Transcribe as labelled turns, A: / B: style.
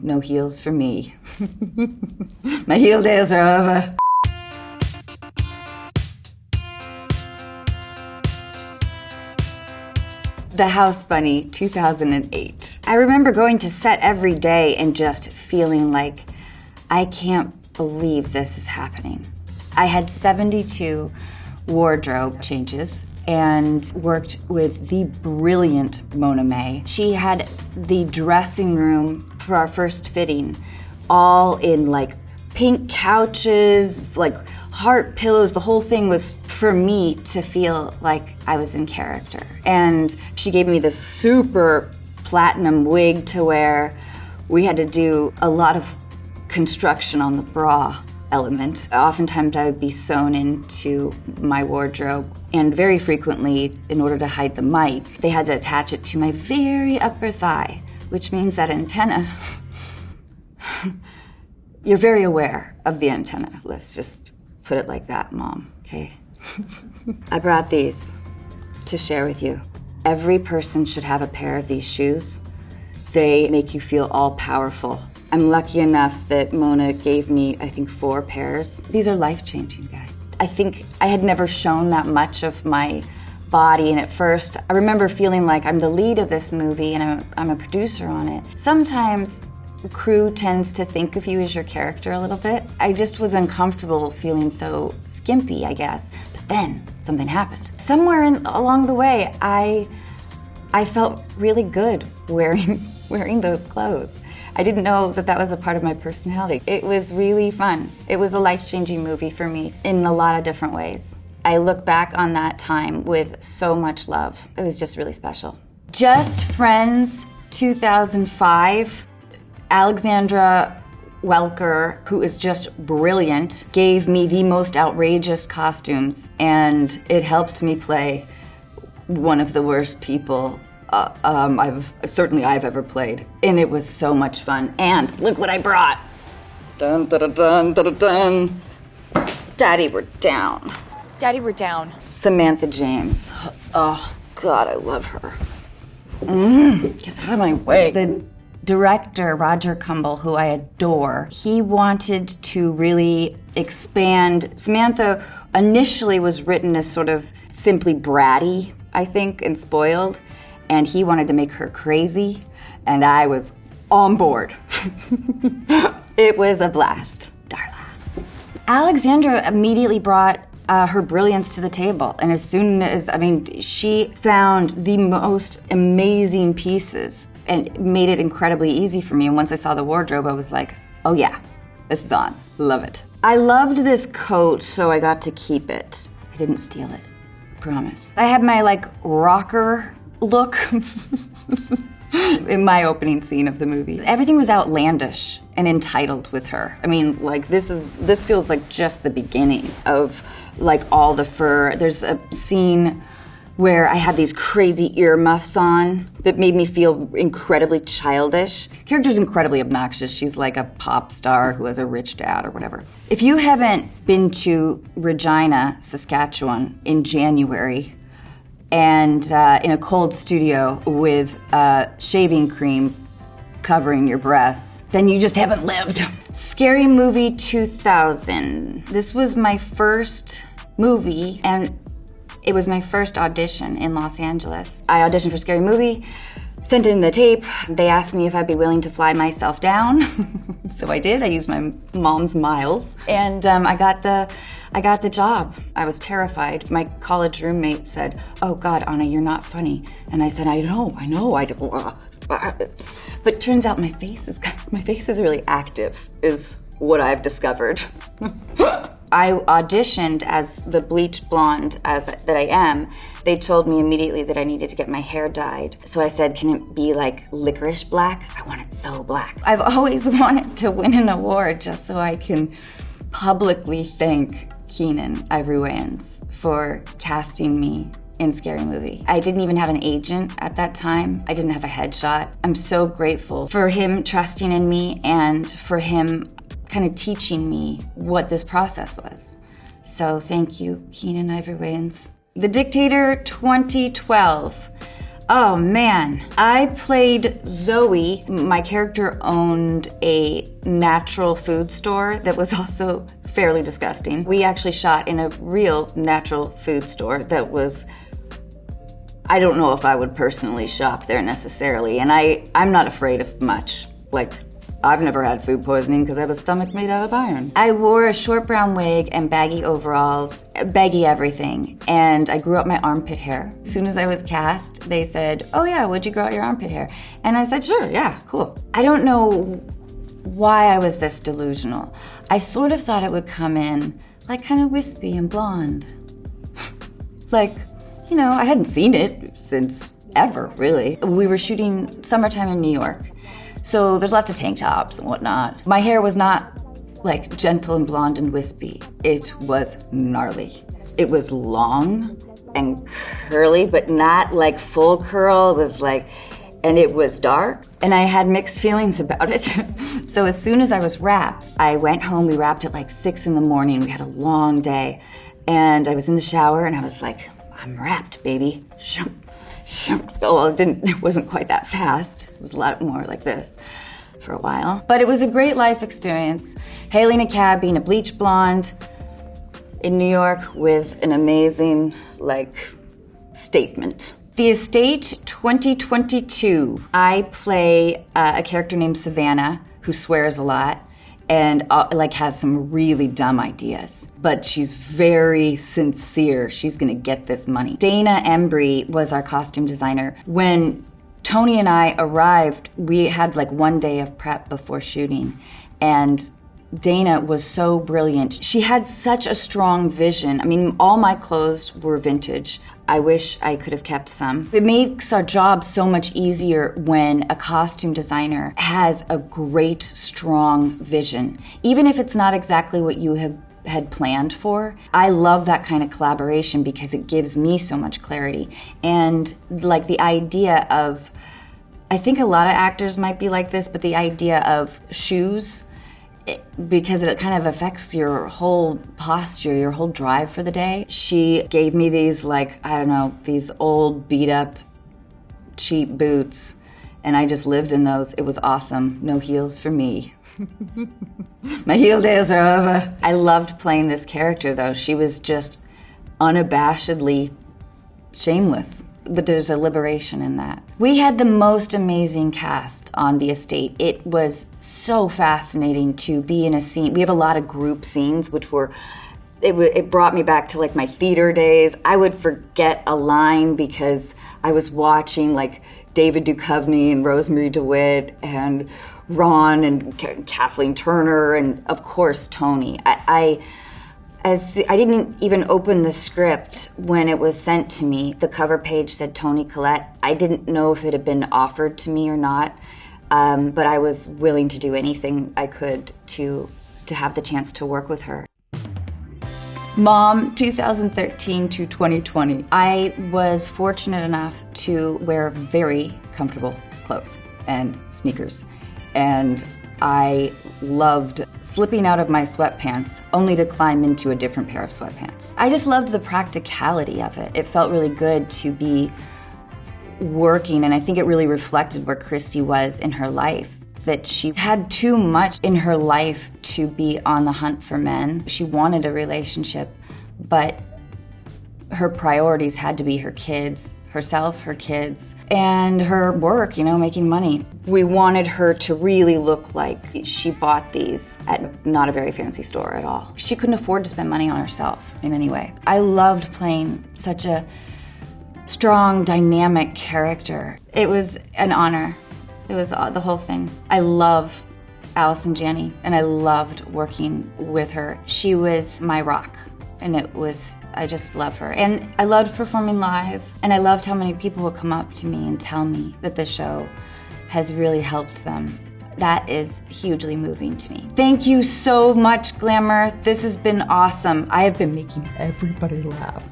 A: no heels for me. My heel days are over. The House Bunny, 2008. I remember going to set every day and just feeling like, I can't believe this is happening. I had 72 wardrobe changes and worked with the brilliant Mona May. She had the dressing room for our first fitting, all in like pink couches, like heart pillows. The whole thing was for me to feel like I was in character. And she gave me this super platinum wig to wear. We had to do a lot of construction on the bra element. Oftentimes I would be sewn into my wardrobe, and very frequently, in order to hide the mic, they had to attach it to my very upper thigh, which means that antenna, you're very aware of the antenna. Let's just put it like that, Mom, okay? I brought these to share with you. Every person should have a pair of these shoes. They make you feel all-powerful. I'm lucky enough that Mona gave me, I think, 4 pairs. These are life-changing, guys. I think I had never shown that much of my body, and at first, I remember feeling like I'm the lead of this movie and I'm a producer on it. Sometimes crew tends to think of you as your character a little bit. I just was uncomfortable feeling so skimpy, I guess. But then something happened. Somewhere along the way, I felt really good wearing those clothes. I didn't know that was a part of my personality. It was really fun. It was a life-changing movie for me in a lot of different ways. I look back on that time with so much love. It was just really special. Just Friends 2005. Alexandra Welker, who is just brilliant, gave me the most outrageous costumes, and it helped me play one of the worst people I've ever played. And it was so much fun. And look what I brought. Dun, dun, dun, dun, dun, dun. Daddy, we're down.
B: Daddy, we're down.
A: Samantha James. Oh, God, I love her. Get out of my way. The director, Roger Cumble, who I adore, he wanted to really expand. Samantha initially was written as sort of simply bratty, I think, and spoiled, and he wanted to make her crazy, and I was on board. It was a blast. Darla. Alexandra immediately brought her brilliance to the table, and as soon as, she found the most amazing pieces and made it incredibly easy for me. And once I saw the wardrobe, I was like, oh yeah, this is on. Love it. I loved this coat, so I got to keep it. I didn't steal it, promise. I had my rocker look in my opening scene of the movie. Everything was outlandish and entitled with her. This feels like just the beginning of all the fur. There's a scene where I had these crazy earmuffs on that made me feel incredibly childish. Character's incredibly obnoxious. She's like a pop star who has a rich dad or whatever. If you haven't been to Regina, Saskatchewan in January, and in a cold studio with shaving cream covering your breasts, then you just haven't lived. Scary Movie 2000. This was my first movie, and it was my first audition in Los Angeles. I auditioned for Scary Movie, sent in the tape. They asked me if I'd be willing to fly myself down. So I did. I used my mom's miles, and I got the job. I was terrified. My college roommate said, "Oh God, Anna, you're not funny." And I said, I know. But turns out my face is really active, is what I've discovered. I auditioned as the bleached blonde that I am. They told me immediately that I needed to get my hair dyed. So I said, can it be like licorice black? I want it so black. I've always wanted to win an award just so I can publicly thank Keenan Ivory Wayans for casting me in Scary Movie. I didn't even have an agent at that time. I didn't have a headshot. I'm so grateful for him trusting in me and for him kind of teaching me what this process was. So thank you, Keenan Ivory Wayans. The Dictator 2012. Oh man, I played Zoe. My character owned a natural food store that was also fairly disgusting. We actually shot in a real natural food store that was, I don't know if I would personally shop there necessarily, and I'm not afraid of much. Like, I've never had food poisoning because I have a stomach made out of iron. I wore a short brown wig and baggy overalls, baggy everything, and I grew up my armpit hair. As soon as I was cast, they said, oh yeah, would you grow out your armpit hair? And I said, sure, yeah, cool. I don't know why I was this delusional. I sort of thought it would come in like kind of wispy and blonde. Like, you know, I hadn't seen it since ever, really. We were shooting summertime in New York. So there's lots of tank tops and whatnot. My hair was not like gentle and blonde and wispy. It was gnarly. It was long and curly, but not like full curl. It was like, and it was dark. And I had mixed feelings about it. So as soon as I was wrapped, I went home. We wrapped at like 6 in the morning. We had a long day. And I was in the shower and I was like, I'm wrapped, baby. Oh, well, it wasn't quite that fast. It was a lot more like this for a while. But it was a great life experience. Hailing a cab, being a bleach blonde in New York with an amazing, statement. The Estate 2022. I play a character named Savannah who swears a lot and has some really dumb ideas. But she's very sincere. She's gonna get this money. Dana Embry was our costume designer. When Tony and I arrived, we had 1 day of prep before shooting. And Dana was so brilliant. She had such a strong vision. I mean, all my clothes were vintage. I wish I could have kept some. It makes our job so much easier when a costume designer has a great, strong vision. Even if it's not exactly what you had planned for, I love that kind of collaboration because it gives me so much clarity. And the idea of, I think a lot of actors might be like this, but the idea of shoes, because it kind of affects your whole posture, your whole drive for the day. She gave me these, these old beat up, cheap boots, and I just lived in those. It was awesome. No heels for me. My heel days are over. I loved playing this character, though. She was just unabashedly shameless. But there's a liberation in that. We had the most amazing cast on The Estate. It was so fascinating to be in a scene. We have a lot of group scenes, which it brought me back to my theater days. I would forget a line because I was watching David Duchovny and Rosemary DeWitt and Ron and Kathleen Turner and of course Tony. I didn't even open the script when it was sent to me. The cover page said Toni Collette. I didn't know if it had been offered to me or not, but I was willing to do anything I could to have the chance to work with her. Mom, 2013 to 2020. I was fortunate enough to wear very comfortable clothes and sneakers, and I loved slipping out of my sweatpants only to climb into a different pair of sweatpants. I just loved the practicality of it. It felt really good to be working, and I think it really reflected where Christy was in her life, that she had too much in her life to be on the hunt for men. She wanted a relationship, but her priorities had to be her kids, herself, her kids, and her work, making money. We wanted her to really look like she bought these at not a very fancy store at all. She couldn't afford to spend money on herself in any way. I loved playing such a strong, dynamic character. It was an honor. It was the whole thing. I love Allison Janney, and I loved working with her. She was my rock. And I just love her. And I loved performing live, and I loved how many people would come up to me and tell me that the show has really helped them. That is hugely moving to me. Thank you so much, Glamour. This has been awesome. I have been making everybody laugh.